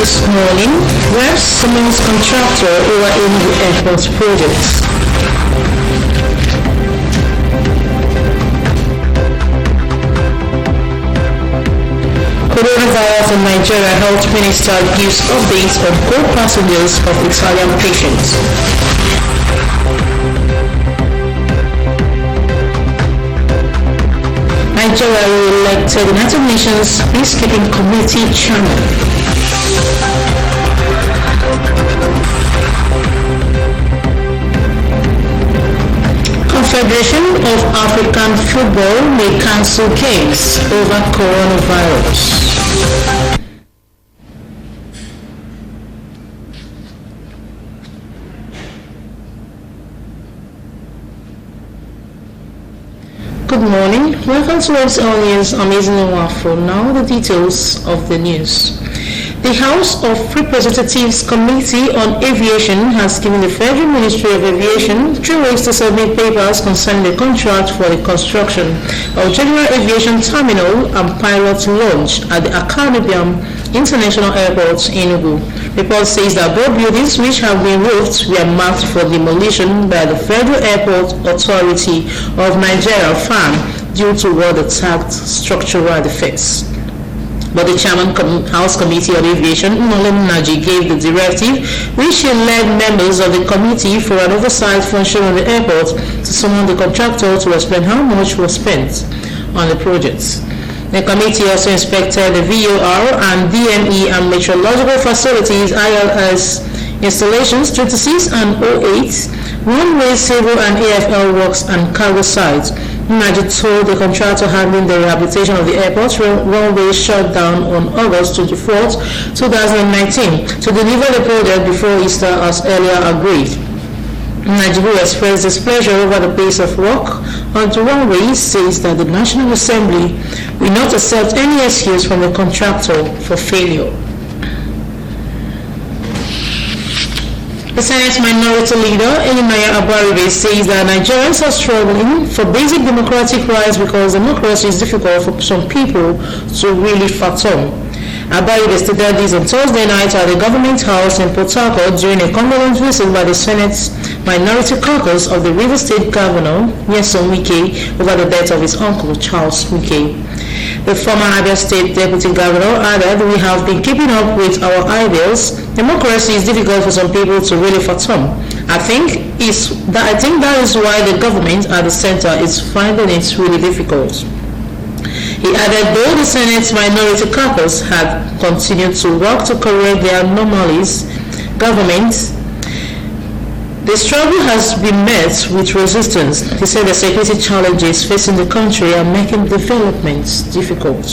This morning, Web Siemens contractor over Enugu Airport projects. Coronavirus in Nigeria, Health Minister gives updates on co-passengers of Italian patients. Nigeria re-elected United Nations Peacekeeping Committee chairman. Confederation of African Football may cancel games over coronavirus. Good morning. Welcome to MCL News. I'm Amazing Wafo. Now the details of the news. The House of Representatives Committee on Aviation has given the Federal Ministry of Aviation 3 weeks to submit papers concerning the contract for the construction of General Aviation Terminal and pilot launch at the Caribbean International Airport in Enugu. Report says that both buildings which have been roofed were marked for demolition by the Federal Airport Authority of Nigeria (FAN) due to what it tagged structural defects. But the Chairman House Committee on Aviation, Nolan Naji, gave the directive, which he led members of the committee for an oversight function on the airport to summon the contractor to explain how much was spent on the project. The committee also inspected the VOR and DME and meteorological facilities ILS installations 26 and 08, runway, civil and AFL works and cargo sites. Naji told the contractor handling the rehabilitation of the airport runway shut down on August 24, 2019 to deliver the project before Easter as earlier agreed. Naji expressed displeasure over the pace of work on the runway, says that the National Assembly will not accept any excuse from the contractor for failure. The Senate Minority Leader, Elimaya Abaribe, says that Nigerians are struggling for basic democratic rights because democracy is difficult for some people to really fathom. Abaribe stated this on Thursday night at the Government House in Port Harcourt during a condolence visit by the Senate's Minority Caucus of the River State Governor, Nyesom Wike, over the death of his uncle, Charles Wike. The former Abia State Deputy Governor added, "We have been keeping up with our ideals. Democracy is difficult for some people to really fathom. I think that is why the government at the center is finding it really difficult." He added, though the Senate's Minority Caucus had continued to work to correct their anomalies, the struggle has been met with resistance. He said the security challenges facing the country are making developments difficult.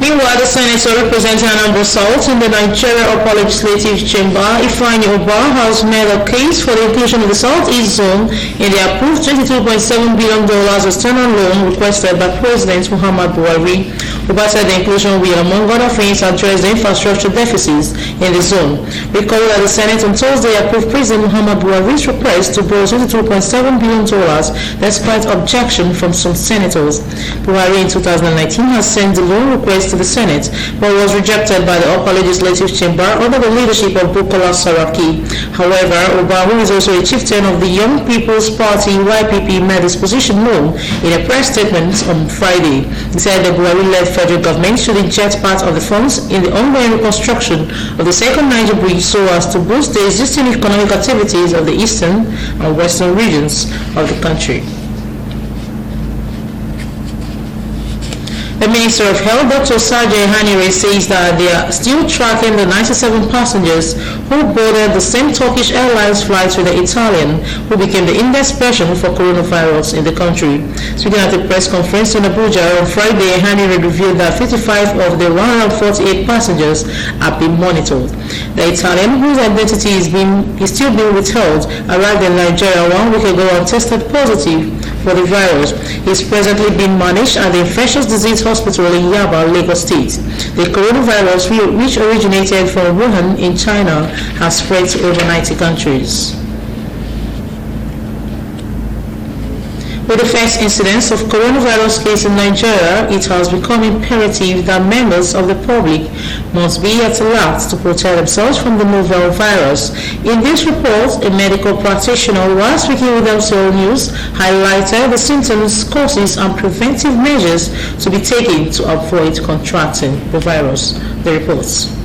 Meanwhile, the Senator representing Anambra South in the Nigeria Upper Legislative Chamber, Ifeanyi Ubah, has made a case for the inclusion of the Southeast Zone in the approved $22.7 billion external loan requested by President Muhammadu Buhari. Ubah said the inclusion will, among other things, address the infrastructure deficits in the zone. Recall that the Senate on Thursday approved President Muhammadu Buhari's request to borrow $22.7 billion despite objection from some senators. Buhari in 2019 has sent the loan request to the Senate, but was rejected by the Upper Legislative Chamber under the leadership of Bukola Saraki. However, Ubah, who is also a chieftain of the Young People's Party (YPP), made his position known in a press statement on Friday. He said the Buhari-led federal government should inject part of the funds in the ongoing reconstruction of the second Niger Bridge so as to boost the existing economic activities of the eastern and western regions of the country. The Minister of Health, Dr. Sajay Hanire, says that they are still tracking the 97 passengers who boarded the same Turkish Airlines flight with the Italian who became the index person for coronavirus in the country. Speaking at a press conference in Abuja on Friday, Hanire revealed that 55 of the 148 passengers have been monitored. The Italian, whose identity is still being withheld, arrived in Nigeria 1 week ago and tested positive for the virus. He is presently being managed at the Infectious Disease Hospital in Yaba, Lagos State. The coronavirus, which originated from Wuhan in China, has spread to over 90 countries. With the first incidence of coronavirus case in Nigeria, it has become imperative that members of the public must be at alert to protect themselves from the novel virus. In this report, a medical practitioner, while speaking with MCL News, highlighted the symptoms, causes, and preventive measures to be taken to avoid contracting the virus. The reports.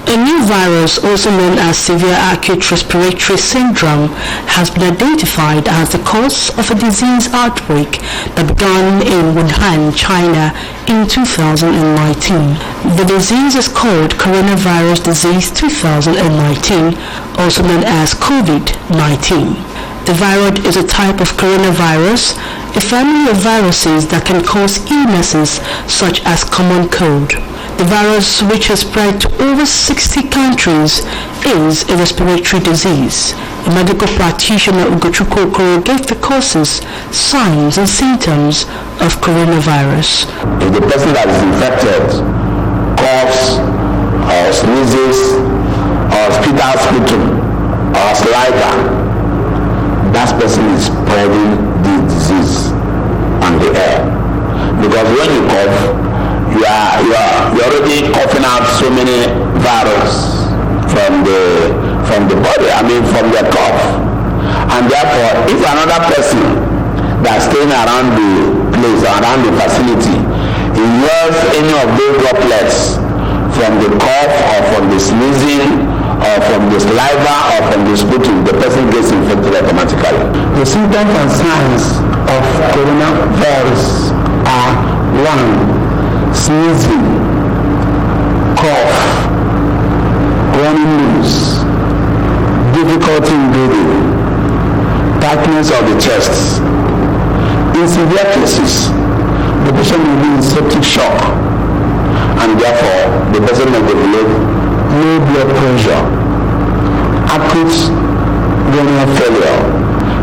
A new virus, also known as severe acute respiratory syndrome, has been identified as the cause of a disease outbreak that began in Wuhan, China in 2019. The disease is called coronavirus disease 2019, also known as COVID-19. The virus is a type of coronavirus, a family of viruses that can cause illnesses such as common cold. The virus, which has spread to over 60 countries, is a respiratory disease. A medical practitioner, Ugochukwu Okoro, gave the causes, signs, and symptoms of coronavirus. If the person that is infected coughs or sneezes or spits out sputum or saliva, that person is spreading the disease on the air. Because when you cough, you're already coughing out so many viruses from the body, from the cough. And therefore, if another person that's staying around the place, around the facility, he hears any of those droplets from the cough or from the sneezing or from the saliva or from the sputum, the person gets infected automatically. The symptoms and signs of coronavirus are 1. Sneezing, cough, running nose, difficulty in breathing, tightness of the chest. In severe cases, the patient will be in septic shock, and therefore the person may develop low blood pressure, acute renal failure.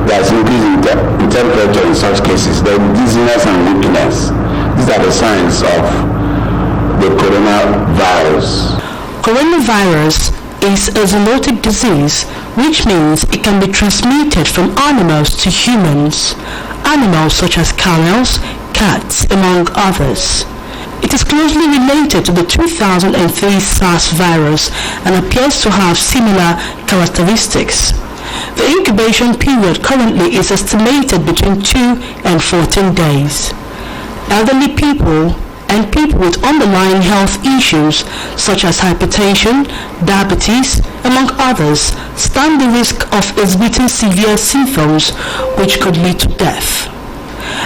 There is increase in temperature in such cases. There is dizziness and weakness. These are the signs of the coronavirus. Coronavirus is a zoonotic disease, which means it can be transmitted from animals to humans, animals such as camels, cats, among others. It is closely related to the 2003 SARS virus and appears to have similar characteristics. The incubation period currently is estimated between 2 and 14 days. Elderly people and people with underlying health issues such as hypertension, diabetes, among others, stand the risk of exhibiting severe symptoms which could lead to death.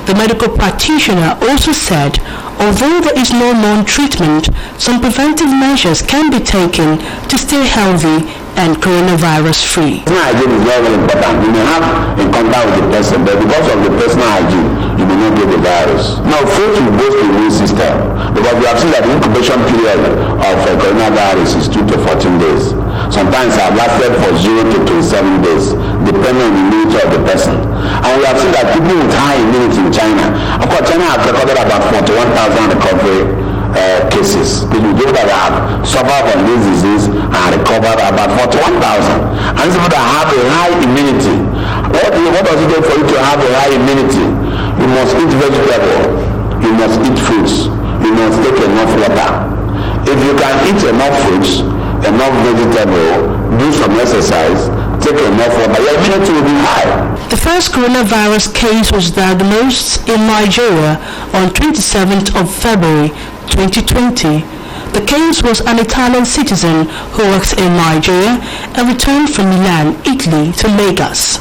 The medical practitioner also said, although there is no known treatment, some preventive measures can be taken to stay healthy and coronavirus-free. Personal hygiene is very, very important. You may have a contact with the person, but because of the personal hygiene, you may not get the virus. Now, food will boost the immune system, because we have seen that the incubation period of coronavirus is 2 to 14 days. Sometimes it has lasted for 0 to 27 days, depending on the immunity of the person. And we have seen that people with high immunity in China, of course, China has recorded about 41,000 recovery cases. People that have suffered from this disease and recovered about 41,000. And these people that have a high immunity, what does it take for you to have a high immunity? You must eat vegetable, you must eat fruits, you must take enough water. If you can eat enough fruits, enough vegetable, do some exercise, take enough water, your immunity will be high. The first coronavirus case was diagnosed in Nigeria on 27th of February 2020. The case was an Italian citizen who works in Nigeria and returned from Milan, Italy to Lagos.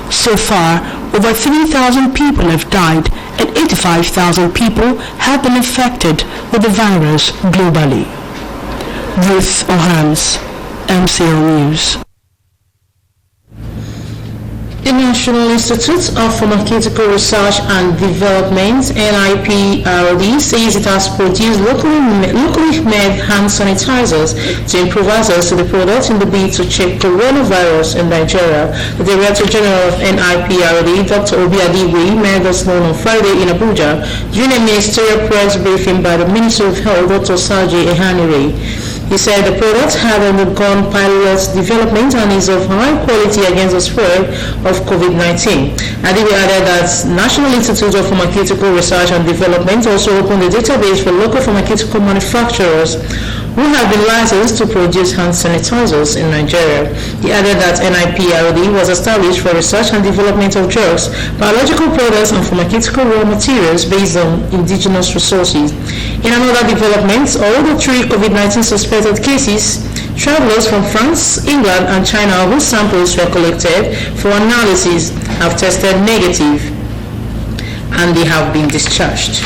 So far, over 3,000 people have died and 85,000 people have been infected with the virus globally. Ruth Ohans, MCL News. The National Institute of Pharmaceutical Research and Development, NIPRD, says it has produced locally made hand sanitizers to improve access to the product in the bid to check coronavirus in Nigeria. The Director General of NIPRD, Dr. Obi Adiwe, made this known on Friday in Abuja during a ministerial press briefing by the Minister of Health, Dr. Saji Ehanire. He said the product had undergone pilot development and is of high quality against the spread of COVID-19. Adiwe added that National Institute of Pharmaceutical Research and Development also opened a database for local pharmaceutical manufacturers who have been licensed to produce hand sanitizers in Nigeria. He added that NIPRD was established for research and development of drugs, biological products and pharmaceutical raw materials based on indigenous resources. In another development, all the 3 COVID-19 suspected cases, travelers from France, England and China whose samples were collected for analysis have tested negative and they have been discharged.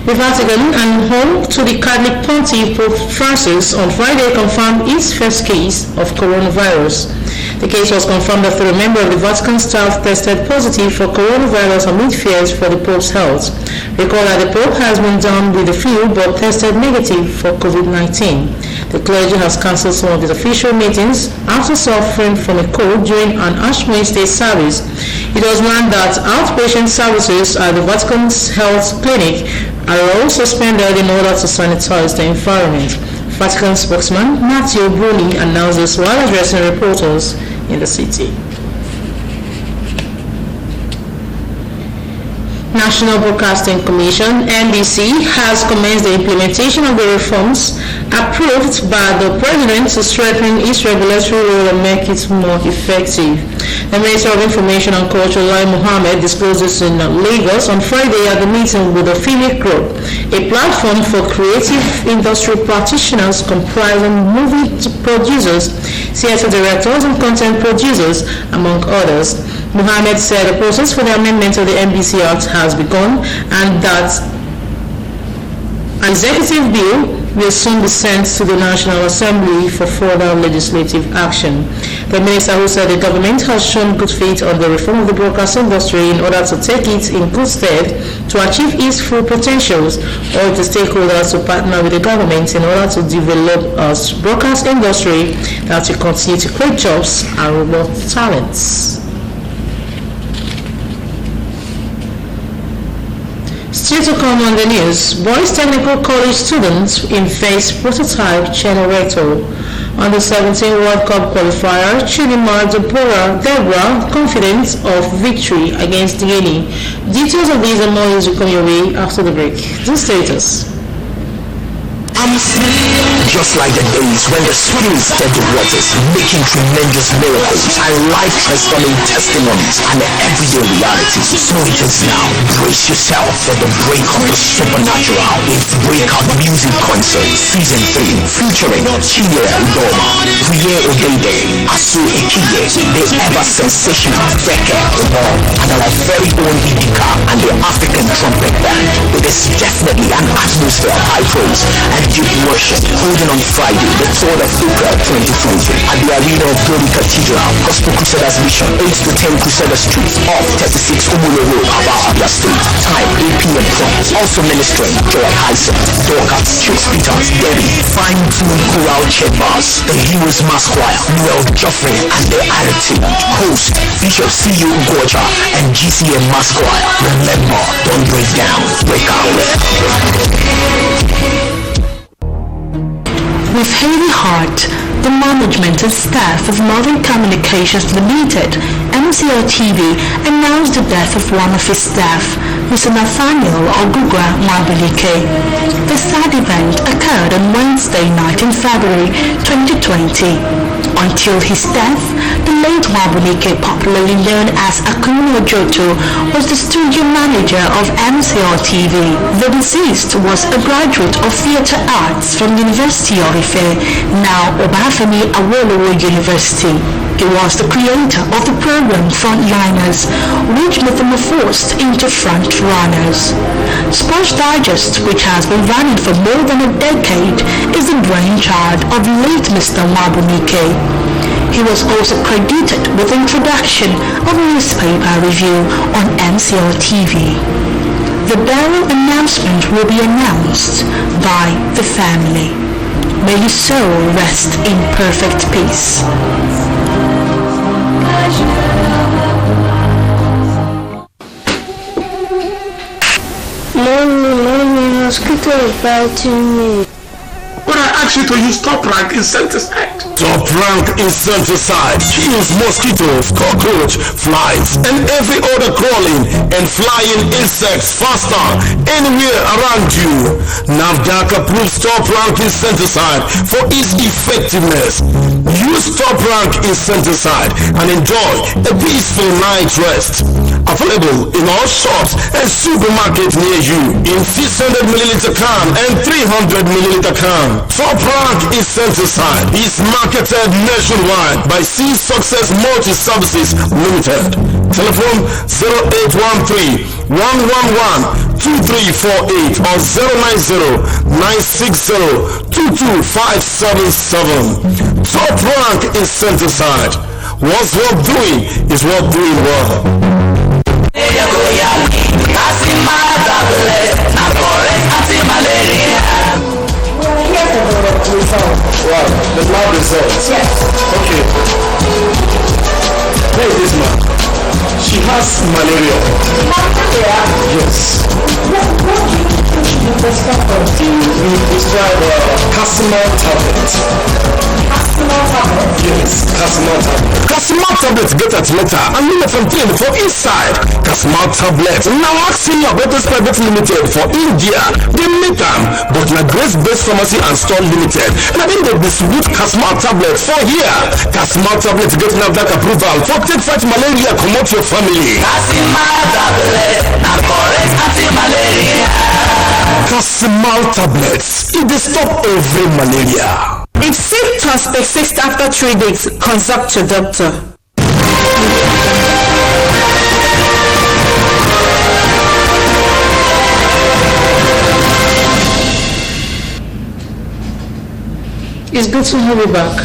The Vatican and home to the Catholic Pontiff Pope Francis on Friday confirmed its first case of coronavirus. The case was confirmed after a member of the Vatican staff tested positive for coronavirus amid fears for the Pope's health. Recall that the Pope has been down with the flu but tested negative for COVID-19. The clergy has cancelled some of his official meetings after suffering from a cold during an Ash Wednesday service. It was learned that outpatient services at the Vatican's health clinic are all suspended in order to sanitize the environment. Vatican spokesman Matteo Bruni announced this while addressing reporters in the city. National Broadcasting Commission (NBC) has commenced the implementation of the reforms approved by the President to strengthen its regulatory role and make it more effective. The Minister of Information and Culture, Lai Mohammed, disclosed this in Lagos on Friday at the meeting with the Phoenix Group, a platform for creative industry practitioners comprising movie producers, theatre directors, and content producers, among others. Mohammed said the process for the amendment of the NBC Act has begun and that an executive bill will soon be sent to the National Assembly for further legislative action. The minister, who said the government has shown good faith on the reform of the broadcast industry in order to take it in good stead to achieve its full potentials, urged the stakeholders to partner with the government in order to develop a broadcast industry that will continue to create jobs and reward talents. Still to come on the news, Boys Technical College students invade prototype generator. On the 17th World Cup qualifier, Chidinma Deborah confident of victory against Guinea. Details of these and more news will come your way after the break. The status. Just like the days when the Spirit stirred the waters, making tremendous miracles and life-transforming testimonies and everyday realities, so it is now. Brace yourself for the break of the supernatural. It's Breakout Music Concert Season 3, featuring Chinyere Udoma, Priye Odede, Asu Ikiye, the ever-sensational Feke Omar, and our very own Idika and the African Trumpet Band. It is definitely an atmosphere of high praise and deep worship, holding on Friday, the 3rd of April 2020 at the Arena of Glory Cathedral, Gospel Crusaders Mission, 8 to 10 Crusader Street, off 36 Umule Road, Aba, Abia State. Time 8 p.m. prompt. Also ministering Joy Heisen, Dorcas, Chicks Peters, Debbie, Fine Tune Choral Chambers, the Heroes Mass Choir, Noel Joffrey, and the Attitude. Host Bishop C.U. Gocha and GCM Mass Choir. Remember, don't break down, break out. With heavy heart, the management and staff of Modern Communications Limited, MCLtv, announced the death of one of its staff, Mr. Nathaniel Ogugwa Mwabulike. The sad event occurred on Wednesday night in February 2020. Until his death, the late Mwabulike, popularly known as Akuno Joto, was the studio manager of MCLtv. The deceased was a graduate of theatre arts from the University of Ife, now Obafemi Awolowo University. He was the creator of the program Frontliners, which metamorphosed into Frontrunners. Sports Digest, which has been running for more than a decade, is the brainchild of late Mr. Mwabulike. He was also credited with the introduction of newspaper review on MCLtv. The burial announcement will be announced by the family. May his soul rest in perfect peace. Morning, mosquito is biting me. But I asked you to use top rank insecticide. Top rank insecticide kills mosquitoes, cockroach, flies, and every other crawling and flying insects faster anywhere around you. NAFDAC approves top rank insecticide for its effectiveness. Use top rank insecticide and enjoy a peaceful night's rest. Available in all shops and supermarkets near you in 600 milliliter can and 300 milliliter can. Top rank insecticide is marketed nationwide by C Success Multi Services Limited. Telephone 0813 111 2348 or 090 960 22577. Top rank insecticide. What's worth doing is worth doing well. Wow, the lab results. Yes. Okay. Where is this man? She has malaria. Yes. What do you think you discover? We prescribe Casimir tablet. Casimir tablet? Yes, Casimir tablet. Casimir tablets get at letter and lumefantrine for inside. Casimir tablets now Axia Betters Private Limited for India. They make them, but na Grace Best Pharmacy and Store Limited. And I think they distribute Casimir tablets for here. Casimir tablets get NAFDAC approval for take fight malaria, comot your family. Casimir tablets, na correct anti-malaria. Casimir tablets, it dey stop every malaria. If symptoms persist after 3 days, consult your doctor. It's good to have you back.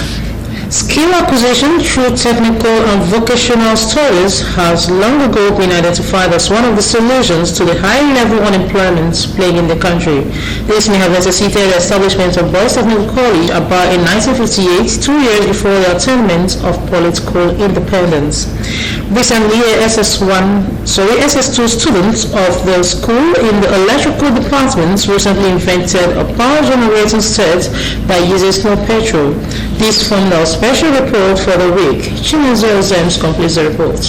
Skill acquisition through technical and vocational studies has long ago been identified as one of the solutions to the high-level unemployment plaguing the country. This may have necessitated the establishment of Boys Technical College about in 1958, 2 years before the attainment of political independence. Recently, SS2 students of the school in the electrical department recently invented a power-generating set that uses no petrol. This formed our special report for the week. Chimuzo Zems completes the report.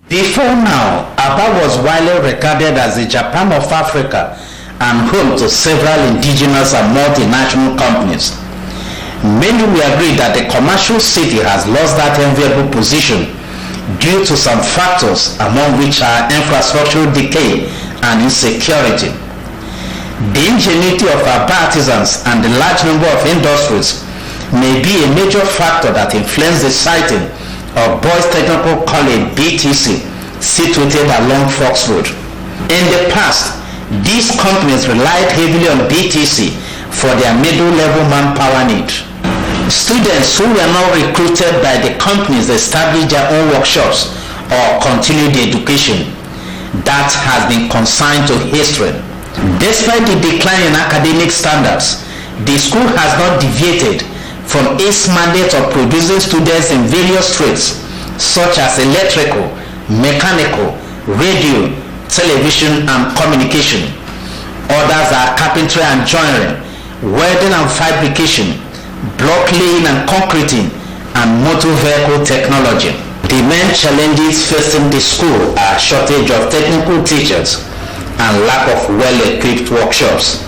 Before now, Aba was widely regarded as the Japan of Africa and home to several indigenous and multinational companies. Many will agree that the commercial city has lost that enviable position due to some factors, among which are infrastructural decay and insecurity. The ingenuity of our artisans and the large number of industries may be a major factor that influenced the siting of Boys Technical College BTC, situated along Fox Road. In the past, these companies relied heavily on BTC for their middle-level manpower need. Students who were not recruited by the companies established their own workshops or continued the education. That has been consigned to history. Despite the decline in academic standards, the school has not deviated from its mandate of producing students in various trades such as electrical, mechanical, radio, television, and communication. Others are carpentry and joinery, welding and fabrication, block laying and concreting, and motor vehicle technology. The main challenges facing the school are shortage of technical teachers and lack of well-equipped workshops.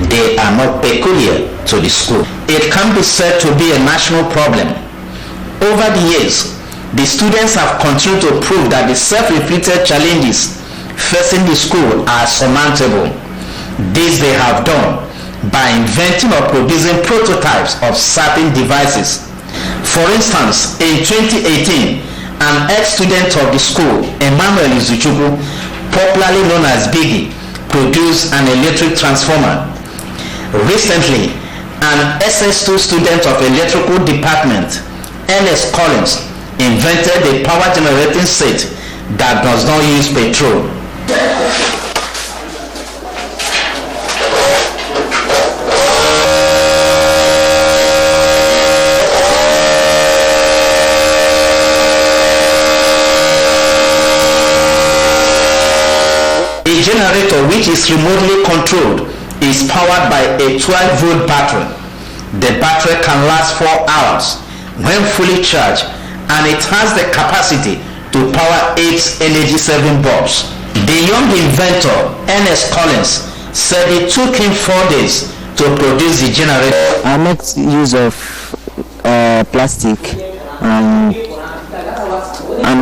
They are not peculiar to the school. It can be said to be a national problem. Over the years, the students have continued to prove that the self-inflicted challenges facing the school are surmountable. This they have done by inventing or producing prototypes of certain devices. For instance, in 2018, an ex-student of the school, Emmanuel Izuchukwu, popularly known as Biggie, produced an electric transformer. Recently, an SS2 student of electrical department, Ernest Collins, invented a power generating set that does not use petrol. A generator which is remotely controlled is powered by a 12-volt battery. The battery can last 4 hours when fully charged, and it has the capacity to power 8 energy-saving bulbs. The young inventor, Ernest Collins, said it took him 4 days to produce the generator. I make use of plastic and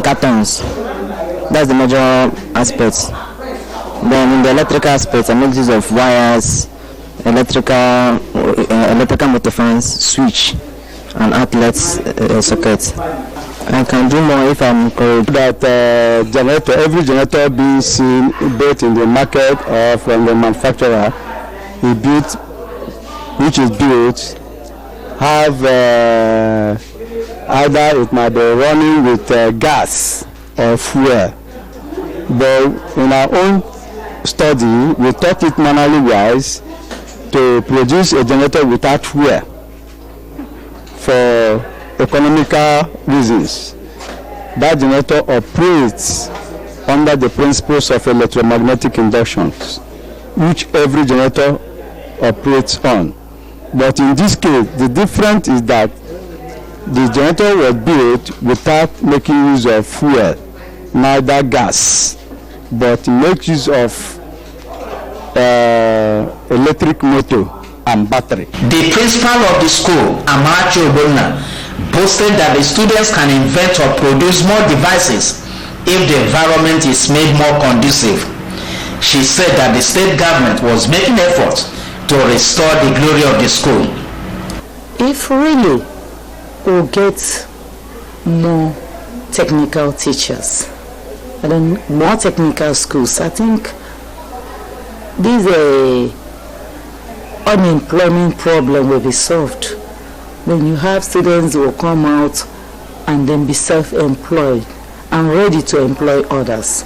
cartons. That's the major aspects. Then in the electrical aspects, I make use of wires, electrical motor fans, switch, and outlets sockets. I can do more if I'm encouraged. That generator, every generator being seen both in the market or from the manufacturer, which is built, have either it might be running with gas or fuel. But in our own study, we thought it manually wise to produce a generator without fuel for economical reasons. That generator operates under the principles of electromagnetic induction, which every generator operates on. But in this case, the difference is that the generator was built without making use of fuel, neither gas, but make use of electric motor and battery. The principal of the school, Amachi Obona, boasted that the students can invent or produce more devices if the environment is made more conducive. She said that the state government was making efforts to restore the glory of the school. If really we'll get more technical teachers and then more technical schools, I think this unemployment problem will be solved. When you have students who will come out and then be self-employed and ready to employ others.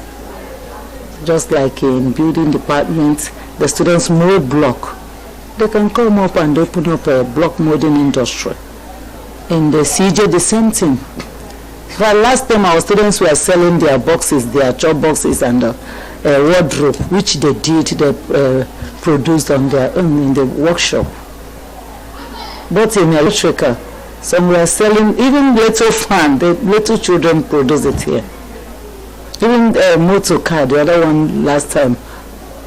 Just like in building departments, the students mold block. They can come up and open up a block molding industry. In the CJ, the same thing. Last time our students were selling their boxes, their chop boxes and a wardrobe, which they produced on their own in the workshop. But in electrical, some were selling even little fan, the little children produce it here. Even motor car, the other one last time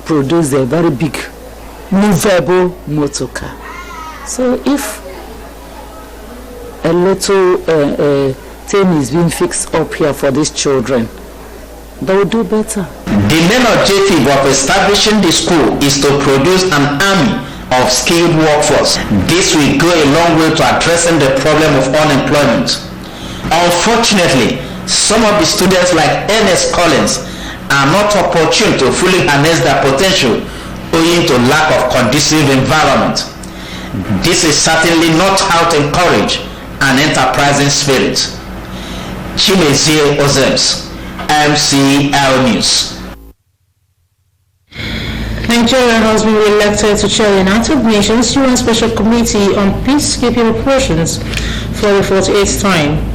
produced a very big movable motor car. So if a little thing is being fixed up here for these children, they will do better. The main objective of establishing the school is to produce an army of skilled workforce. This will go a long way to addressing the problem of unemployment. Unfortunately, some of the students like Ernest Collins are not opportune to fully harness their potential owing to lack of conducive environment. This is certainly not how to encourage an enterprising spirit. Chimezie Ozems, MCL News. Nigeria has been elected to chair the United Nations UN Special Committee on Peacekeeping Operations for the 48th time.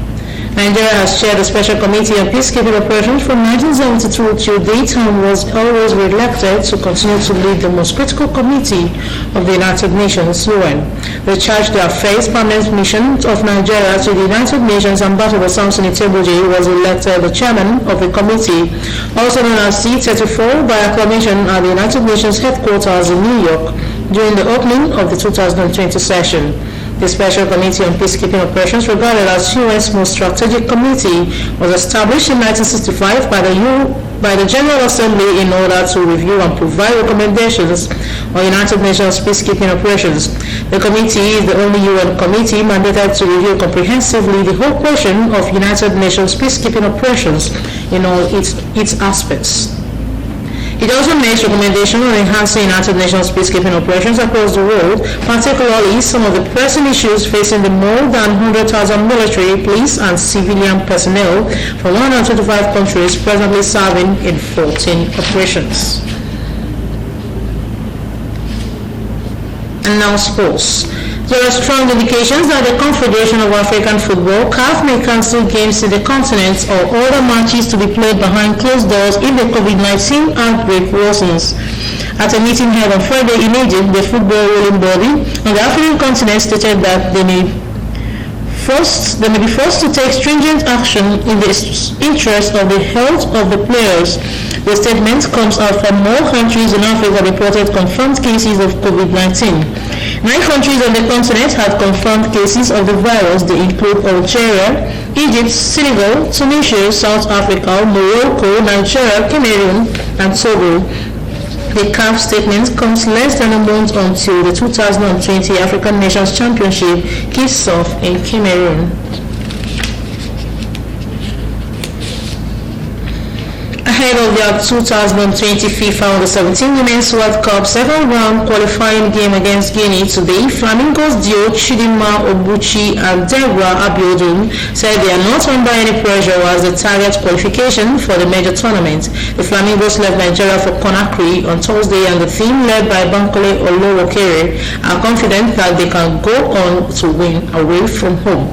Nigeria has chaired the Special Committee on Peacekeeping Operations from 1972 till date and was always re-elected to continue to lead the most critical committee of the United Nations, UN. The Charge d'Affaires Permanent Mission of Nigeria to the United Nations, Ambassador Samson Iteboje, was elected the chairman of the committee, also known as C34, by acclamation at the United Nations headquarters in New York during the opening of the 2020 session. The Special Committee on Peacekeeping Operations, regarded as UN's most strategic committee, was established in 1965 by the General Assembly in order to review and provide recommendations on United Nations peacekeeping operations. The committee is the only UN committee mandated to review comprehensively the whole question of United Nations peacekeeping operations in all its aspects. It also makes recommendations on enhancing United Nations peacekeeping operations across the world, particularly some of the pressing issues facing the more than 100,000 military, police, and civilian personnel from 125 countries presently serving in 14 operations. And now sports. There are strong indications that the Confederation of African Football (CAF) may cancel games in the continent or order matches to be played behind closed doors if the COVID-19 outbreak worsens. At a meeting held on Friday in Egypt, the football ruling body on the African continent stated that they may be forced to take stringent action in the interest of the health of the players. The statement comes out from more countries in Africa reported confirmed cases of COVID-19. 9 countries on the continent had confirmed cases of the virus. They include Algeria, Egypt, Senegal, Tunisia, South Africa, Morocco, Nigeria, Cameroon, and Togo. The CAF statement comes less than a month until the 2020 African Nations Championship kicks off in Cameroon. Ahead of the 2020 FIFA Under-17 Women's World Cup second-round qualifying game against Guinea today, Flamingos duo Chidinma Obuchi and Deborah Abiodun said they are not under any pressure as they target qualification for the major tournament. The Flamingos left Nigeria for Conakry on Thursday, and the team led by Bankole Olowokere are confident that they can go on to win away from home.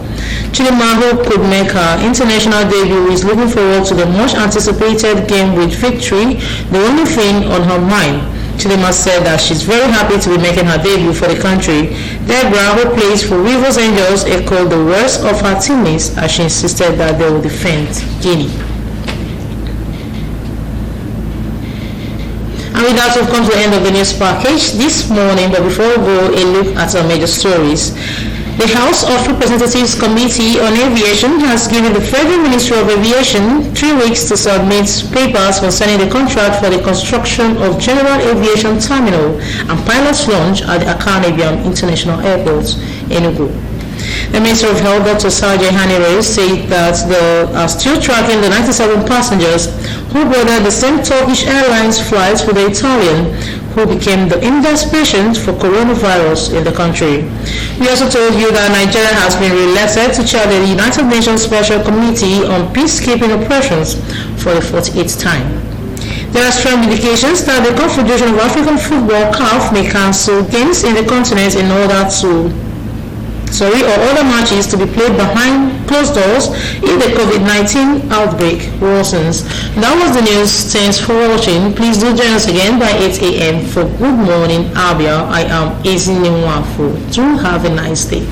Chidinma, who could make her international debut, is looking forward to the much-anticipated game with victory, the only thing on her mind. Chidinma said that she's very happy to be making her debut for the country. Deborah, who plays for Rivers Angels, echoed the words of her teammates as she insisted that they will defend Guinea. And with that, we've come to the end of the news package this morning, but before we go, a look at our major stories. The House of Representatives Committee on Aviation has given the Federal Ministry of Aviation 3 weeks to submit papers concerning the contract for the construction of General Aviation Terminal and pilot's launch at the Akane International Airport, Enugu. The Minister of Health, Dr. Sajay Hanire, said that they are still tracking the 97 passengers who boarded the same Turkish Airlines flights with the Italian who became the index patient for coronavirus in the country. We also told you that Nigeria has been re-elected to chair the United Nations Special Committee on Peacekeeping Operations for the 48th time. There are strong indications that the Confederation of African Football (CAF) may cancel games in the continent in order to or other matches to be played behind closed doors if the COVID-19 outbreak worsens. That was the news. Thanks for watching. Please do join us again by 8 a.m. for Good Morning Abia. I am Ezine Nwafo. Do have a nice day.